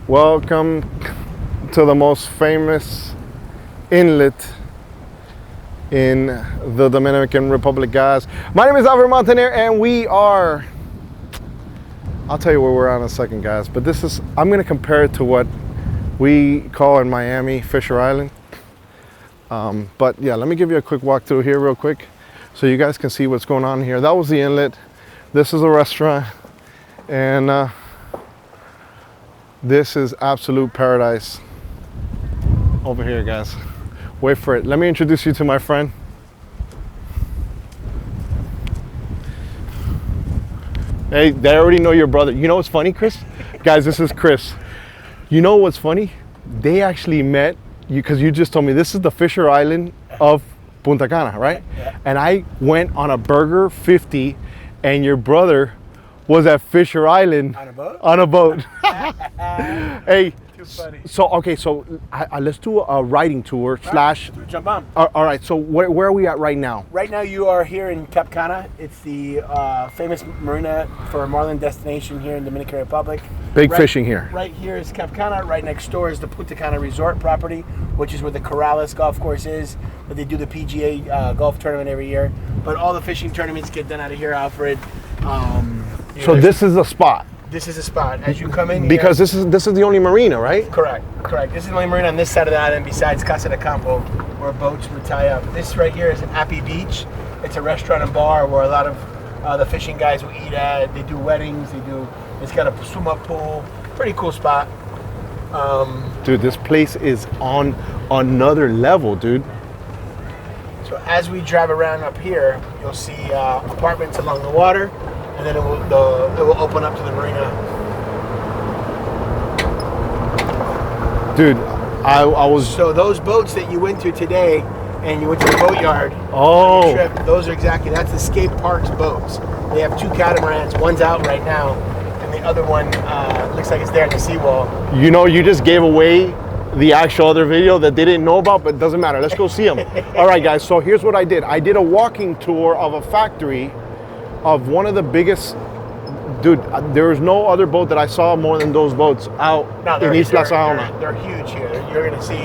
Welcome to the most famous inlet in the Dominican Republic, guys. My name is Alfred Montaner, and we are, I'll tell you where we're at in a second, guys, but this is, I'm gonna compare it to what we call in Miami, Fisher Island. But yeah, let me give you a quick walkthrough here real quick so you guys can see what's going on here. That was the inlet. This is a restaurant, and this is absolute paradise over here, guys. Wait for it. Let me introduce you to my friend. Hey, they already know your brother. You know what's funny, Chris? Guys, this is Chris. You know what's funny? They actually met you because you just told me this is the Fisher Island of Punta Cana, right? Yeah. And I went on a Burger 50, and your brother was at Fisher Island On a boat? on a boat. Hey, Too funny. so okay, so let's do a riding tour slash. Jump on. All right, so where are we at right now? Right now you are here in Cap Cana. It's the famous marina for Marlin destination here in Dominican Republic. Big fishing here. Right here is Cap Cana. Right next door is the Punta Cana Resort property, which is where the Corrales golf course is. But they do the PGA golf tournament every year. But all the fishing tournaments get done out of here, Alfred. So this is the spot This is a spot as you come in here. because this is the only marina, right? Correct. This is the only marina on this side of the island besides Casa de Campo, where boats would tie up. This right here is Appy Beach. It's a restaurant and bar where a lot of the fishing guys will eat at. They do weddings. It's got a swim up pool. Pretty cool spot. Dude, this place is on another level, dude. So as we drive around up here, you'll see apartments along the water, and then it will open up to the marina. Dude, I was. So those boats that you went to today, and you went to the boatyard. Oh. On your trip, those are that's the Skape Park's boats. They have two catamarans. One's out right now, and the other one looks like it's there at the seawall. You know, you just gave away the actual other video that they didn't know about, but it doesn't matter. Let's go see them. All right, guys. So here's what I did. I did a walking tour of a factory of one of the biggest. Dude, there is no other boat that I saw more than those boats out in East La Saona. They're huge here. You're going to see,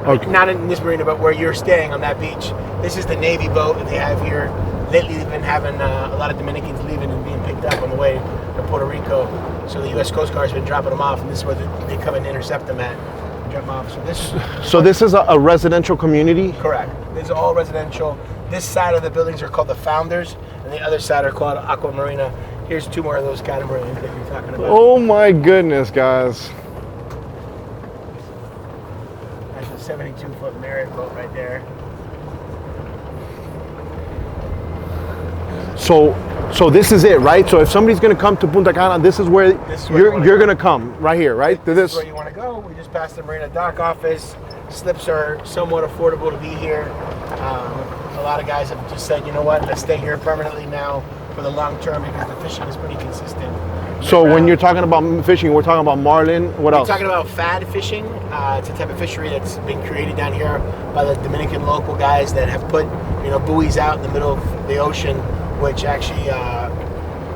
Okay. not in this marina, but where you're staying on that beach. This is the Navy boat that they have here. Lately, they've been having a lot of Dominicans leaving and being picked up on the way to Puerto Rico. So the U.S. Coast Guard's been dropping them off, and this is where they come and intercept them at. Drop them off. So this is a residential community? Correct. This is all residential. This side of the buildings are called the Founders, and the other side are called Aqua Marina. Here's two more of those catamarans that you're talking about. Oh my goodness, guys. That's a 72-foot Merit boat right there. So this is it, right? So if somebody's gonna come to Punta Cana, this is where, you're gonna come, right here, right? This is where you want to go. We just passed the Marina Dock office. Slips are somewhat affordable to be here. A lot of guys have just said, you know what, let's stay here permanently now for the long term because the fishing is pretty consistent. So when you're talking about fishing, we're talking about marlin. What else? We're talking about fad fishing. It's a type of fishery that's been created down here by the Dominican local guys that have put, buoys out in the middle of the ocean, which actually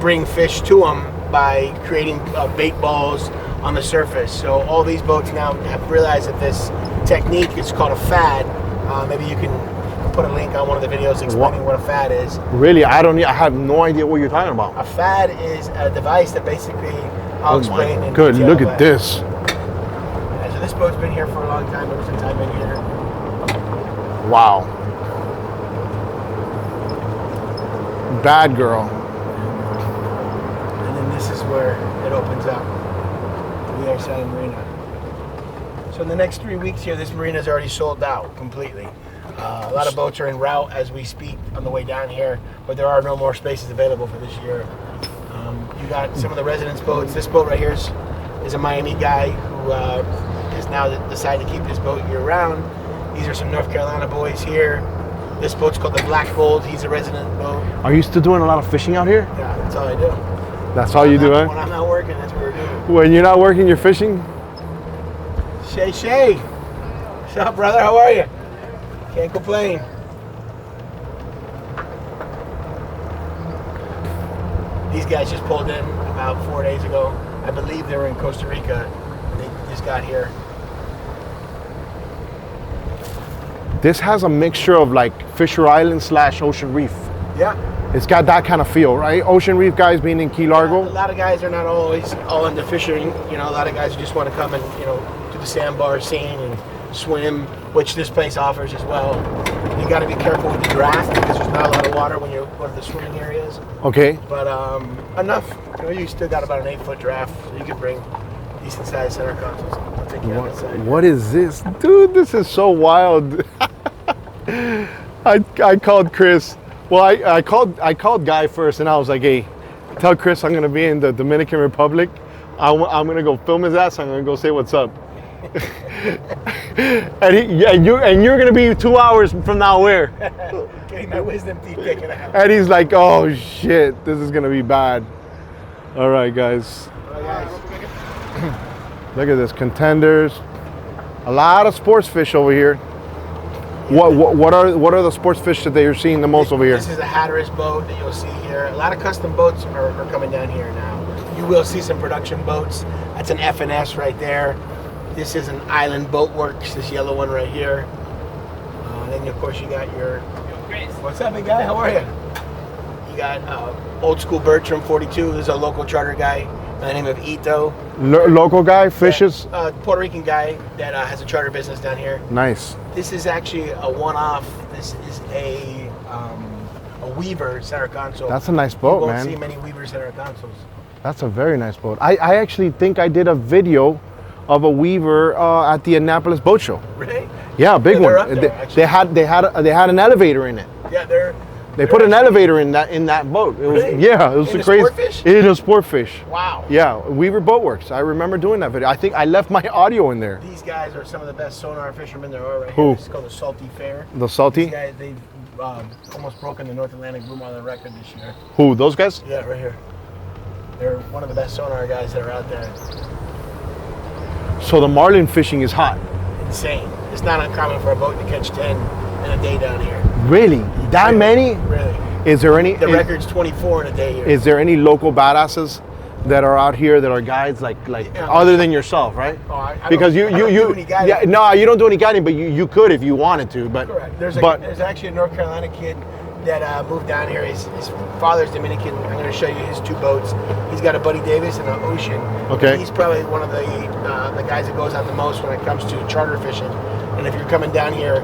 bring fish to them by creating bait balls on the surface. So all these boats now have realized that this technique is called a fad. Maybe you can put a link on one of the videos explaining what a fad is. Really? I have no idea what you're talking about. A fad is a device that basically I'll explain in Good, detail, look at this. So this boat's been here for a long time, ever since I've been here. Wow. Bad girl. And then this is where it opens up to the other side of the marina. So in the next 3 weeks here, this marina is already sold out completely. A lot of boats are en route as we speak on the way down here, but there are no more spaces available for this year. You got some of the residence boats. This boat right here is a Miami guy who has now decided to keep this boat year-round. These are some North Carolina boys here. This boat's called the Black Gold. He's a resident boat. Are you still doing a lot of fishing out here? Yeah, that's all I do. That's all you do, eh? When I'm not working, that's what we're doing. When you're not working, you're fishing? Shay. What's up, brother? How are you? Can't complain. These guys just pulled in about 4 days ago. I believe they were in Costa Rica. They just got here. This has a mixture of like Fisher Island / Ocean Reef. Yeah. It's got that kind of feel, right? Ocean Reef guys being in Key Largo. A lot of guys are not always all into fishing. You know, a lot of guys just want to come and, you know, do the sandbar scene and swim, which this place offers as well. You got to be careful with the draft because there's not a lot of water when you go to the swimming areas. Okay. But enough. You know, you still got about an 8-foot draft, so you can bring decent sized center consoles. I'll take you on that side. What is this? Dude, this is so wild. I called Chris. Well, I called Guy first, and I was like, hey, tell Chris I'm gonna be in the Dominican Republic. I'm gonna go film his ass. I'm gonna go say what's up. and you're gonna be 2 hours from now where? Getting my wisdom teeth taken out. And he's like, oh shit, this is gonna be bad. All right, guys. All right, guys. Look at this, contenders. A lot of sports fish over here. What are the sports fish that you're seeing the most over here? This is a Hatteras boat that you'll see here. A lot of custom boats are coming down here now. You will see some production boats. That's an F&S right there. This is an Island Boat Works, this yellow one right here. And then of course you got your... What's up, big guy? How are you? You got Old School Bertram 42. This is a local charter guy by the name of Ito. Local guy, fishes? Yeah, Puerto Rican guy that has a charter business down here. Nice. This is actually a one-off. This is a Weaver center console. That's a nice boat, man. You won't see many Weaver center consoles. That's a very nice boat. I actually think I did a video of a Weaver at the Annapolis Boat Show. Really? Yeah, a big one. Up there, they had an elevator in it. Yeah, they put an elevator in that boat. It was really? Yeah, it was in a crazy. Sport fish? In a sport fish. Wow. Yeah, Weaver Boat Works. I remember doing that video. I think I left my audio in there. These guys are some of the best sonar fishermen there are right Who? here. This is called the Salty Fair. The Salty? These guys, they've almost broken the North Atlantic Blue Marlin record this year. Who? Those guys? Yeah, right here. They're one of the best sonar guys that are out there. So the marlin fishing is hot. Insane. It's not uncommon for a boat to catch 10 in a day down here. Really? That many? Really. Is there any? The record's 24 in a day here. Is there any local badasses that are out here that are guides like other than yourself, right? Oh, I because don't do any guiding. Yeah, no, you don't do any guiding, but you could if you wanted to. But correct. There's actually a North Carolina kid that moved down here. His father's Dominican. I'm going to show you his 2 boats. He's got a Buddy Davis and an Ocean. Okay. He's probably one of the guys that goes out the most when it comes to charter fishing. And if you're coming down here,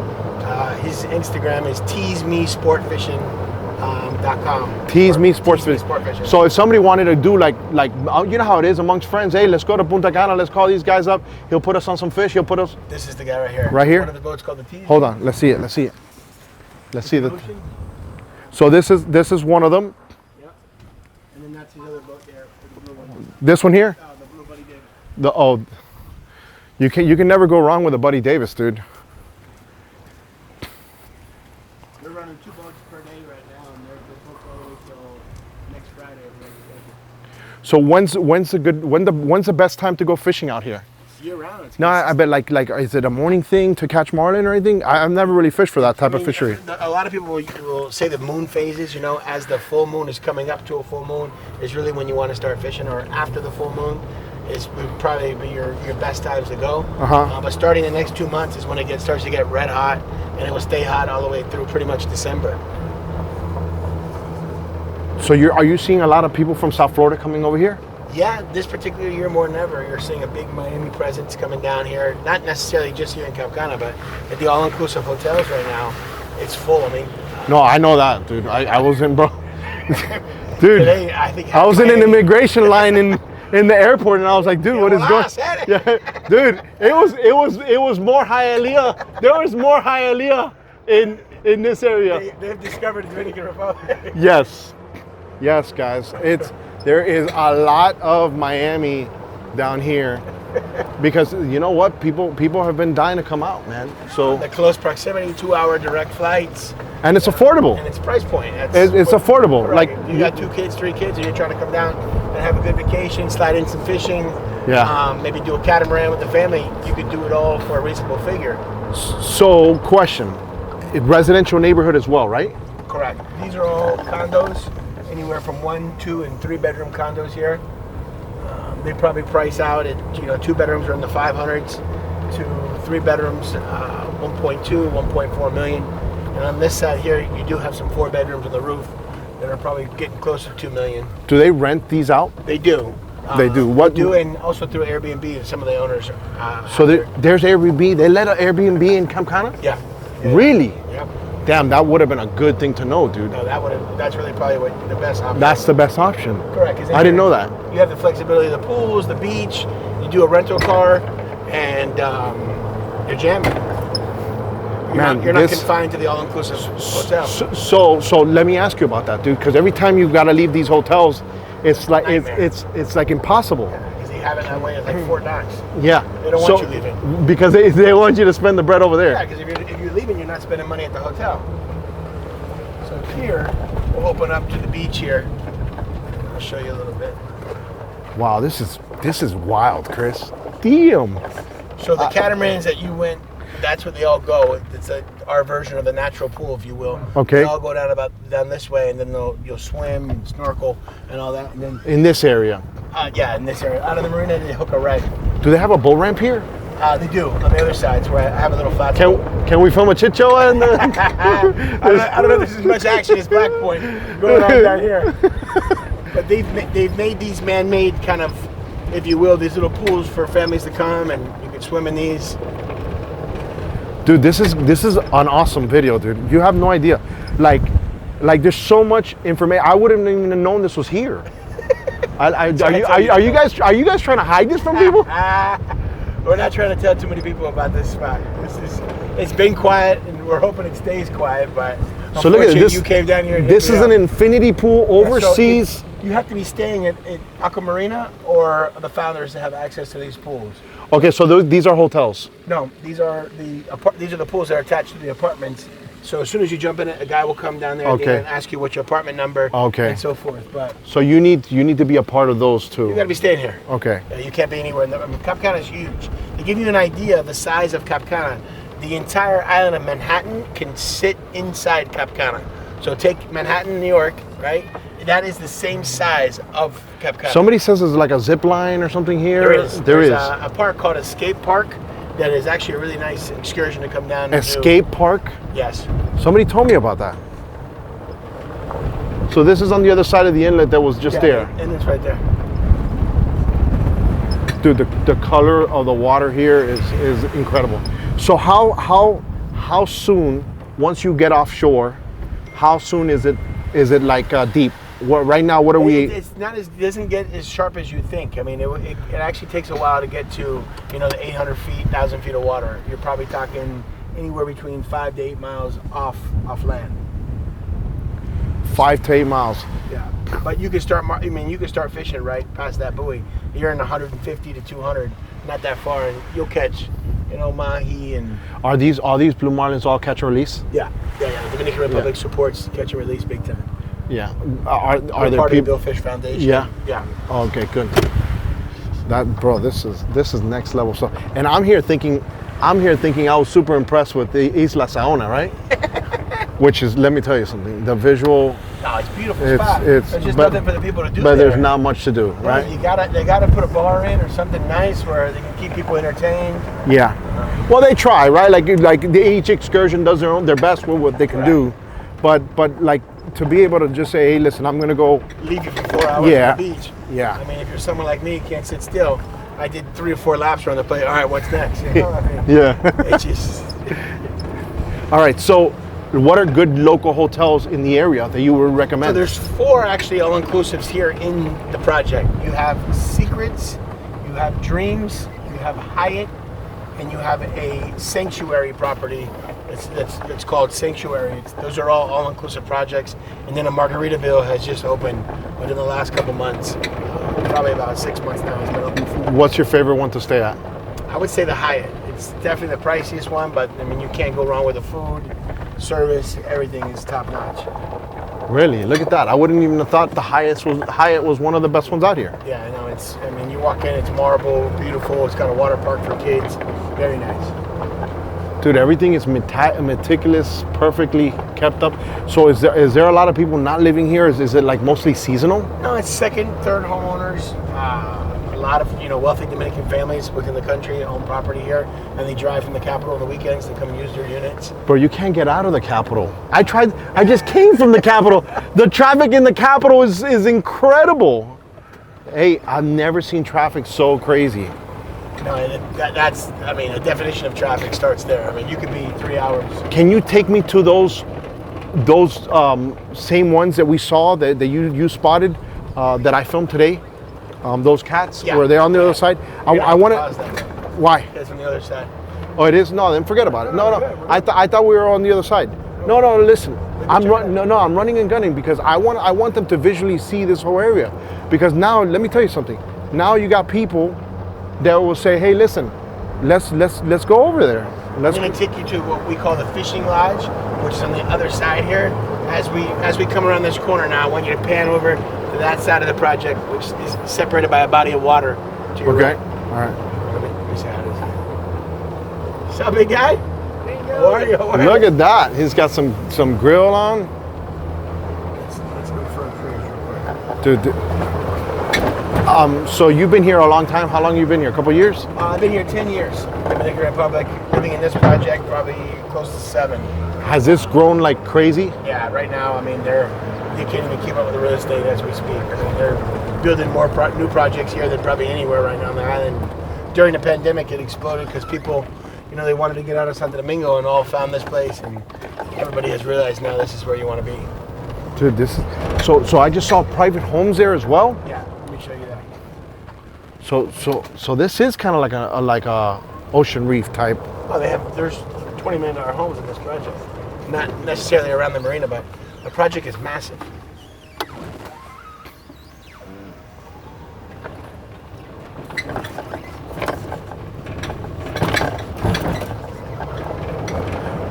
his Instagram is teasemesport.fishing.com. Tease Me Sports Fishing. So if somebody wanted to do like you know how it is amongst friends, hey, let's go to Punta Cana, let's call these guys up. He'll put us on some fish. He'll put us. This is the guy right here. Right here. One of the boats called the Tease. Hold on. Let's see it. Let's see the. So this is one of them. Yep. And then that's his other boat there, the blue one. This one here. The blue Buddy Davis. You can never go wrong with a Buddy Davis, dude. We're running 2 boats per day right now, and they're booked all the way till next Friday. So when's the best time to go fishing out here? Year round. No, I bet like is it a morning thing to catch marlin or anything? I've never really fished for that type of fishery. A lot of people will say the moon phases, you know, as the full moon is coming up to a full moon is really when you want to start fishing, or after the full moon would probably be your best times to go. But starting the next 2 months is when it starts to get red hot, and it will stay hot all the way through pretty much December. So are you seeing a lot of people from South Florida coming over here? Yeah, this particular year more than ever, you're seeing a big Miami presence coming down here. Not necessarily just here in Cap Cana, but at the all-inclusive hotels right now, it's full. I mean, no, I know that, dude. I was in, bro. Dude, today, I was in an immigration line in the airport, and I was like, dude, what is going? Yeah, dude, it was more Hialeah. There was more Hialeah in this area. They've discovered the Dominican Republic. Yes, guys. There is a lot of Miami down here because you know what? People have been dying to come out, man. So the close proximity, 2-hour direct flights, and it's affordable. And its price point. It's affordable. Correct. Like you got 2 kids, 3 kids, and you're trying to come down and have a good vacation, slide in some fishing. Yeah. Maybe do a catamaran with the family. You could do it all for a reasonable figure. So, question: residential neighborhood as well, right? Correct. These are all condos. Anywhere from 1, 2, and 3 bedroom condos here. they probably price out at 2 bedrooms are in the 500s to 3 bedrooms 1.2, 1.4 million. And on this side here, you do have some 4 bedrooms on the roof that are probably getting closer to 2 million. Do they rent these out? They do. They do. What they do, and also through Airbnb. Some of the owners. So there's Airbnb. They let an Airbnb in Cap Cana? Yeah. Really? Yeah. Damn, that would have been a good thing to know, dude. No, that's really probably the best option. That's the best option. Correct. I didn't know that. You have the flexibility of the pools, the beach. You do a rental car, and you're jamming. You're not confined to the all-inclusive hotel. So let me ask you about that, dude. Because every time you've got to leave these hotels, it's like it's like impossible. Because you have it that way, it's like Fort Knox. Yeah. They don't want you leaving. Because they want you to spend the bread over there. Yeah, because if you're leaving, you're not spending money at the hotel. So here, we'll open up to the beach here. I'll show you a little bit. Wow, this is wild, Chris. Damn. So the catamarans that you went, that's where they all go. It's our version of the natural pool, if you will. Okay. They all go down this way, and then you'll swim and snorkel and all that. And then in this area. Yeah, in this area. Out of the marina, they hook a reg. Do they have a boat ramp here? They do on the other side. It's where I have a little flat. Can we film a Chit Show? And I don't know if there's as much action as Black Point going on down here. But they've made these man-made kind of, if you will, these little pools for families to come, and you can swim in these. Dude, this is an awesome video, dude. You have no idea. Like there's so much information. I wouldn't even known this was here. Are you guys trying to hide this from people? We're not trying to tell too many people about this spot. It's been quiet, and we're hoping it stays quiet. But so look at this. You came down here. This is an infinity pool overseas. So you have to be staying at Aqua Marina or the founders to have access to these pools. Okay, so these are hotels. No, these are the pools that are attached to the apartments. So as soon as you jump in it, a guy will come down there and ask you what's your apartment number and so forth. But so you need to be a part of those too. You got to be staying here. Okay. You can't be anywhere. Cap Cana is huge. To give you an idea of the size of Cap Cana, the entire island of Manhattan can sit inside Cap Cana. So take Manhattan, New York, right? That is the same size of Cap Cana. Somebody says there's like a zip line or something here. There is a park called Skape Park. That is actually a really nice excursion to come down. Skape Park? Yes. Somebody told me about that. So this is on the other side of the inlet that was just there. And it's right there. Dude, the color of the water here is incredible. So how soon, once you get offshore, how soon is it like deep? Right now, what are we? It's not it doesn't get as sharp as you think. I mean, it actually takes a while to get to the 800 feet, 1,000 feet of water. You're probably talking anywhere between 5 to 8 miles off land. 5 to 8 miles. Yeah, but you can start. You can start fishing right past that buoy. You're in 150 to 200, not that far, and you'll catch, mahi and. Are these blue marlins all catch and release? Yeah. The Dominican Republic supports catch and release big time. Yeah. Are there part people? of the Bill Fish Foundation. Yeah. Yeah. Oh, okay, good. This is next level stuff. And I'm here thinking I was super impressed with the Isla Saona, right? Which is, let me tell you something. The visual. No, it's a beautiful spot. There's just nothing for the people to do. But there's not much to do, right? They gotta put a bar in or something nice where they can keep people entertained. Yeah. Well, they try, right? Like each excursion does their best with what they can do, but like. To be able to just say, hey, listen, I'm going to go. Leave you for 4 hours on the beach. Yeah. I mean, if you're someone like me, you can't sit still. I did 3 or 4 laps around the place. All right, what's next? Yeah. It's just. All right, so what are good local hotels in the area that you would recommend? So there's 4 actually all-inclusives here in the project. You have Secrets, you have Dreams, you have Hyatt, and you have a sanctuary property. It's called Sanctuary. Those are all-inclusive projects. And then a Margaritaville has just opened within the last couple months. Probably about 6 months now. It's been open. What's your favorite one to stay at? I would say the Hyatt. It's definitely the priciest one, but I mean, you can't go wrong with the food, service, everything is top-notch. Really? Look at that. I wouldn't even have thought the Hyatt was one of the best ones out here. Yeah, I know. You walk in, it's marble, beautiful. It's got a water park for kids. Very nice. Dude, everything is meticulous, perfectly kept up. So is there a lot of people not living here? Is it like mostly seasonal? No, it's second, third homeowners. A lot of wealthy Dominican families within the country own property here, and they drive from the capital on the weekends to come and use their units. Bro, you can't get out of the capital. I just came from the capital. The traffic in the capital is incredible. Hey, I've never seen traffic so crazy. No, that's the definition of traffic starts there. I mean, you could be 3 hours. Can you take me to those same ones that we saw that you spotted that I filmed today? Those cats, were they on the other side? I want to. Why? It's on the other side. Oh, it is? No, then forget about it. No. I thought we were on the other side. No. Listen, I'm running and gunning because I want them to visually see this whole area. Because now, let me tell you something. Now you got people that will say, "Hey, listen, let's go over there." I'm going to take you to what we call the fishing lodge, which is on the other side here. As we come around this corner now, I want you to pan over to that side of the project, which is separated by a body of water. To your right. All right. Let me see how it is. What's up, big guy? How are you? Look at that. He's got some grill on. Let's go for a cruise real quick. Dude. So you've been here a long time. How long you been here? A couple years? I've been here 10 years. Dominican Republic, living in this project probably close to 7. Has this grown like crazy? Yeah, right now, they can't even keep up with the real estate as we speak. They're building more new projects here than probably anywhere right now on the island. During the pandemic, it exploded because people, they wanted to get out of Santo Domingo and all found this place, and everybody has realized now this is where you want to be. Dude, this is so I just saw private homes there as well. Yeah, let me show you that. So this is kind of like a ocean reef type. Oh, there's $20 million homes in this project. Not necessarily around the marina, but the project is massive.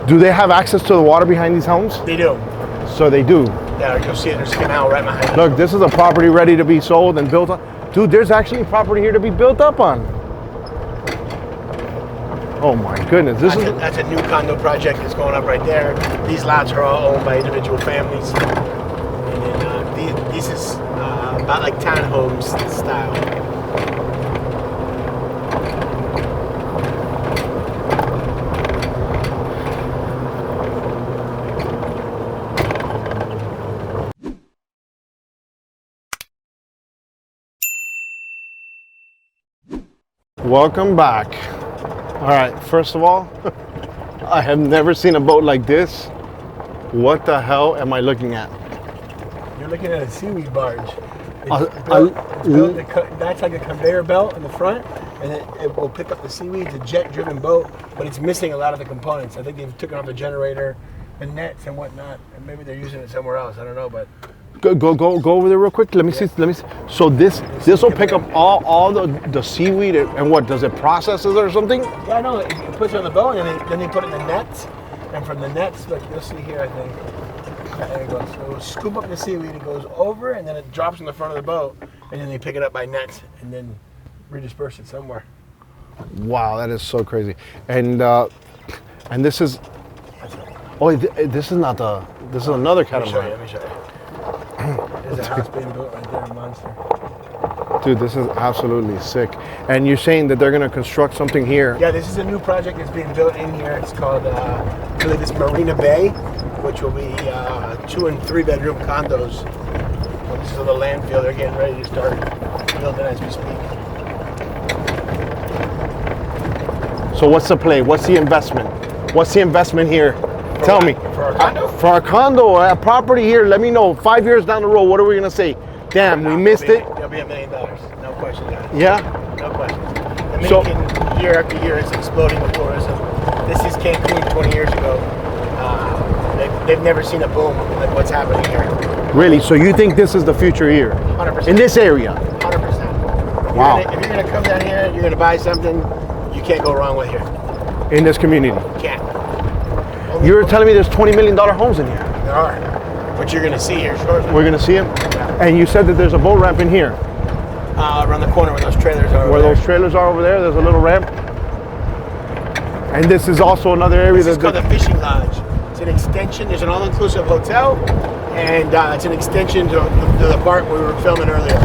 Do they have access to the water behind these homes? They do. So they do. Yeah, you'll see it. There's a canal right behind it. Look, this is a property ready to be sold and built on. Dude, there's actually property here to be built up on. Oh my goodness, that's a new condo project that's going up right there. These lots are all owned by individual families. And then this is about like townhomes style. Welcome back. All right, first of all, I have never seen a boat like this. What the hell am I looking at? You're looking at a seaweed barge. That's like a conveyor belt in the front, and it will pick up the seaweed. It's a jet-driven boat, but it's missing a lot of the components. I think they've taken off the generator, the nets, and whatnot, and maybe they're using it somewhere else. I don't know, but go over there real quick. Let me see. So this will pick up all the seaweed and what does it process it or something? Yeah, I know. It puts it on the boat, and then they put it in the nets, and from the nets, like you'll see here, I think. There it goes. So it'll scoop up the seaweed, it goes over, and then it drops in the front of the boat, and then they pick it up by nets, and then redisperse it somewhere. Wow, that is so crazy. And this is. Oh, this is not the. This is another catamaran. Let me show you. There's a house being built right there, Monster. Dude, this is absolutely sick. And you're saying that they're going to construct something here? Yeah, this is a new project that's being built in here. It's called, I believe it's Marina Bay, which will be 2 and 3 bedroom condos. This is the landfill. They're getting ready to start building as we speak. So what's the play? What's the investment? What's the investment here? Tell me. For our condo? For our condo, a property here, let me know. 5 years down the road, what are we going to say? Damn, we missed it. It'll be $1 million. No question. Yeah? No question. Dominican, year after year, is exploding with tourism. This is Cancun 20 years ago. They've never seen a boom like what's happening here. Really? So you think this is the future here? 100%. In this area? 100%. Wow. If you're going to come down here, you're going to buy something, you can't go wrong with here. In this community? You can't. You were telling me there's $20 million homes in here. There are. But you're going to see here shortly. We're going to see them? Yeah. And you said that there's a boat ramp in here. Around the corner where those trailers are. Where those trailers are over there, there's a little ramp. And this is also another area that's called the Fishing Lodge. It's an extension. There's an all-inclusive hotel, and it's an extension to the part we were filming earlier.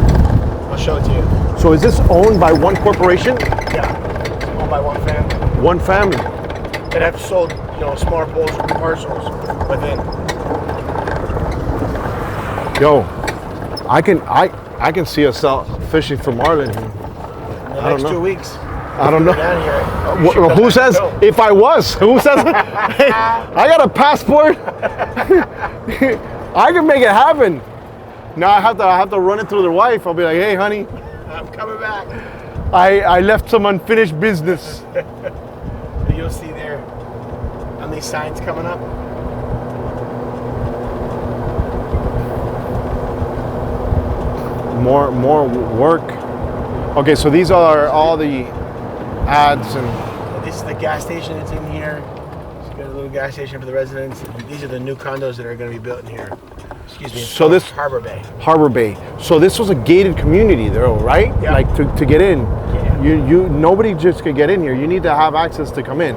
I'll show it to you. So is this owned by one corporation? Yeah, it's owned by one family. One family. That have sold, small parcels within. Yo, I can see us out fishing for Marlin. In the I don't next know. 2 weeks. I don't know. Down here. Who says if I was? Who says? Hey, I got a passport. I can make it happen. Now I have to run it through their wife. I'll be like, hey, honey, I'm coming back. I left some unfinished business. You'll see there on these signs coming up. More work. Okay, so these are all the ads and This is the gas station that's in here. It's got a little gas station for the residents. And these are the new condos that are going to be built in here. Excuse me. So this Harbor Bay. Harbor Bay. So this was a gated community though, right? Yeah. Like to get in. Yeah. You nobody just could get in here. You need to have access to come in.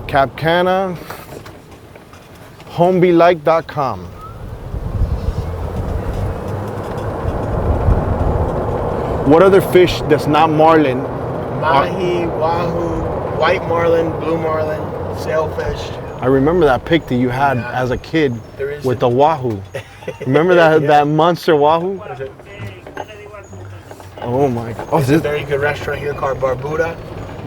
Cap Cana, homebelike.com. What other fish that's not marlin? Mahi, wahoo, white marlin, blue marlin, sailfish. I remember that pic that you had as a kid There is with the wahoo. Remember that Yeah. that monster wahoo? What is it? Oh my god. Oh, There's a this very good restaurant here called Barbuda.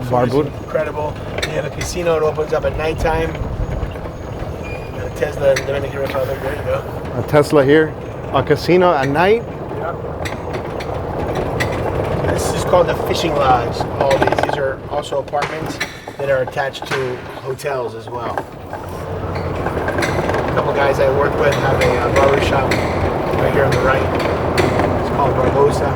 Barbuda? It's incredible. They have a casino that opens up at nighttime. Got a Tesla in the Dominican Republic. There you go. A Tesla here. A casino at night. This is called the Fishing Lodge. All these are also apartments that are attached to hotels as well. A couple guys I work with have a barber shop right here on the right. It's called Barbosa.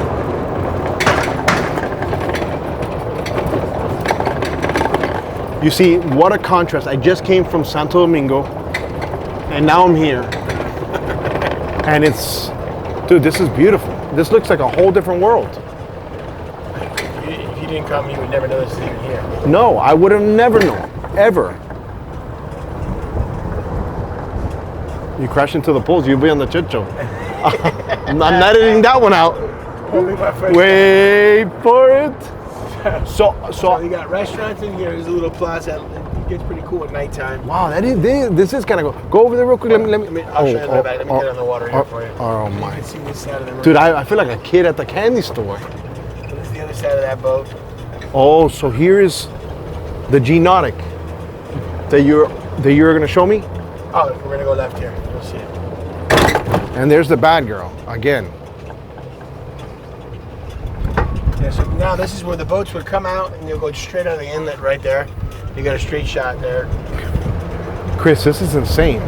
You see, what a contrast. I just came from Santo Domingo and now I'm here. And it's, dude, this is beautiful. This looks like a whole different world. If you didn't come, you would never know this is even here. No, I would have never known, ever. You crash into the poles, you'll be on the Chit Show. I'm not editing that one out. Only my first Wait for it. So you got restaurants in here. There's a little plaza. It gets pretty cool at nighttime. wow, this is kind of cool. Go over there real quick. Let me. I'll show you in the back. Let me get on the water here for you. Oh You my. can see this side of the room. Dude, I feel like a kid at the candy store. This is the other side of that boat. Oh, so here's the G Nautic that you're gonna show me, Oh, we're gonna go left here. You'll see it. and there's the bad girl again. Yeah, so now this is where the boats would come out, and you'll go straight out of the inlet right there. You got a straight shot there. Chris, this is insane.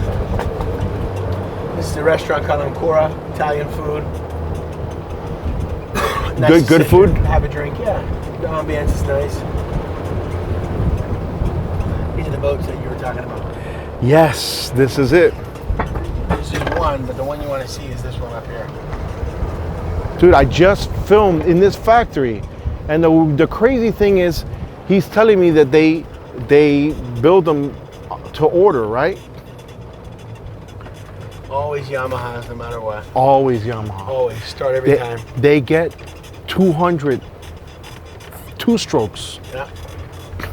This is a restaurant called Ancora, Italian food. Good to sit food? here, have a drink, yeah. The ambiance is nice. These are the boats that you were talking about. Yes, this is it, This is one, but the one you want to see is this one up here. dude. I just filmed in this factory, and the crazy thing is, he's telling me that they build them to order, right? Always Yamahas, no matter what. Always Yamaha. Always start every time. They get 200 two-strokes. Yeah.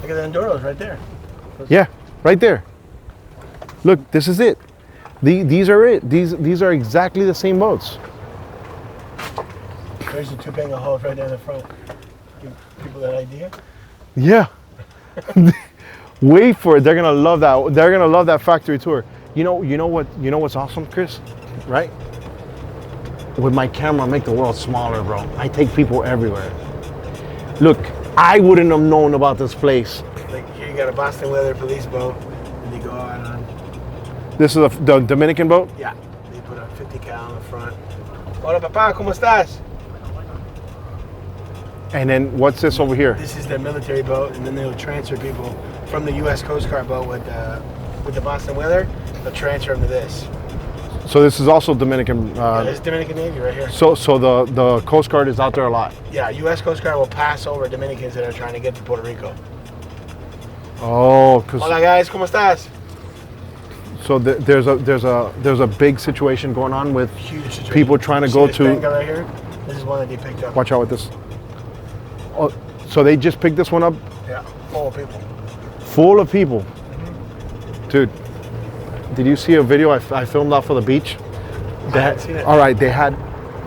Look at the Enduros right there. Yeah, right there. Look, this is it. These are it. These are exactly the same boats. There's the Topanga hulls right there in the front. Give people that idea. Yeah. Wait for it. They're gonna love that. They're gonna love that factory tour. You know what's awesome, Chris? Right? With my camera, I make the world smaller, bro. I take people everywhere. Look, I wouldn't have known about this place. Like here you got a Boston Weather police boat, and you go out on. This is the Dominican boat. Yeah, they put a 50 cal on the front. Hola, papá, ¿cómo estás? And then what's this over here? This is their military boat, and then they'll transfer people from the U.S. Coast Guard boat with the Boston Weather. They'll transfer them to this. So this is also Dominican. Yeah, this is Dominican Navy right here. So the Coast Guard is out there a lot. Yeah, U.S. Coast Guard will pass over Dominicans that are trying to get to Puerto Rico. Oh, cause Hola guys, ¿cómo estás? So there's a big situation going on with Huge situation. people trying to See go this to. Benga right here? This is one that they picked up. Watch out with this. Oh, so they just picked this one up, Yeah, full of people. full of people. Dude, did you see a video I filmed off of the beach? I haven't seen it. All right, they had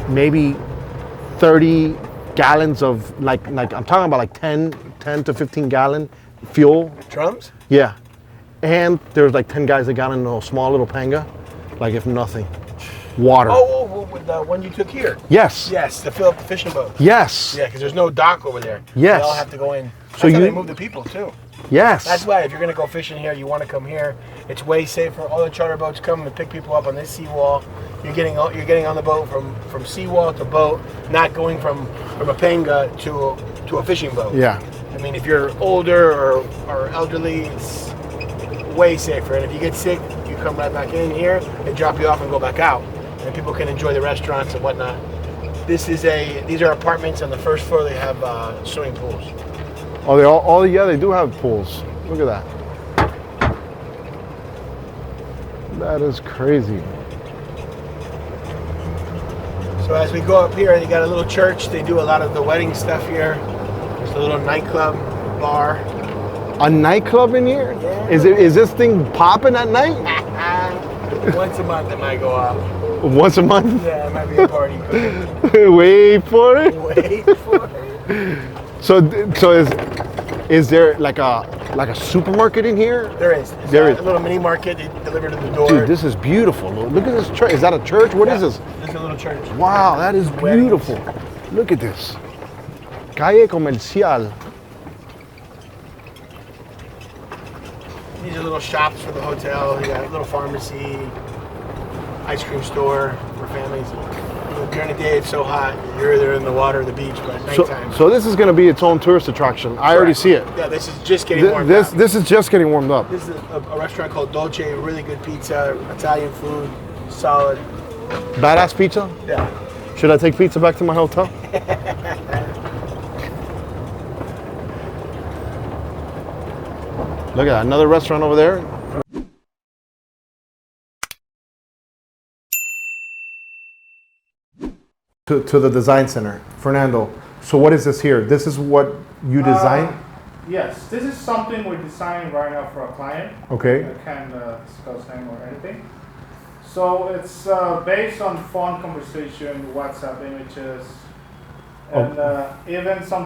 maybe 30 gallons of like I'm talking about like 10 to 15 gallon fuel. Drums? Yeah. And there's like 10 guys that got in a small little panga, like if nothing. Water. Oh, with the one you took here. Yes. Yes, to fill up the fishing boat. Yes. Yeah, because there's no dock over there. Yes. They all have to go in. So That's how you- they move the people too. Yes. That's why if you're gonna go fishing here, you want to come here. It's way safer. All the charter boats come and pick people up on this seawall. You're getting on the boat from seawall to boat, not going from a panga to a fishing boat. Yeah. I mean, if you're older or elderly, it's way safer. And if you get sick, you come right back in here. They drop you off and go back out, and people can enjoy the restaurants and whatnot. These are apartments on the first floor. They have swimming pools. Oh, they do have pools. Look at that. That is crazy. So as we go up here, you got a little church. They do a lot of the wedding stuff here. There's a little nightclub bar. A nightclub in here? Yeah. Is this thing popping at night? Once a month it might go off. Once a month? Yeah, it might be a party. Wait for it. Wait for it. So is there like a supermarket in here? There is. There is. A little mini market. They deliver to the door. Dude, this is beautiful. Look at this church. Is that a church? What is this? This is a little church. Wow, that is Weddings. beautiful. Look at this. Calle Comercial. These are little shops for the hotel. You got a little pharmacy, ice cream store for families. During the day it's so hot, you're either in the water or the beach, but at nighttime. So this is going to be its own tourist attraction. I already see it. Yeah, this is just getting warmed up. This is just getting warmed up. This is a restaurant called Dolce, really good pizza, Italian food, solid. Badass pizza? Yeah. Should I take pizza back to my hotel? Look at that, another restaurant over there. To the design center. Fernando, so what is this here? This is what you design? Yes, this is something we're designing right now for a client. Okay. I can't discuss name or anything. So it's based on phone conversation, WhatsApp images, and even some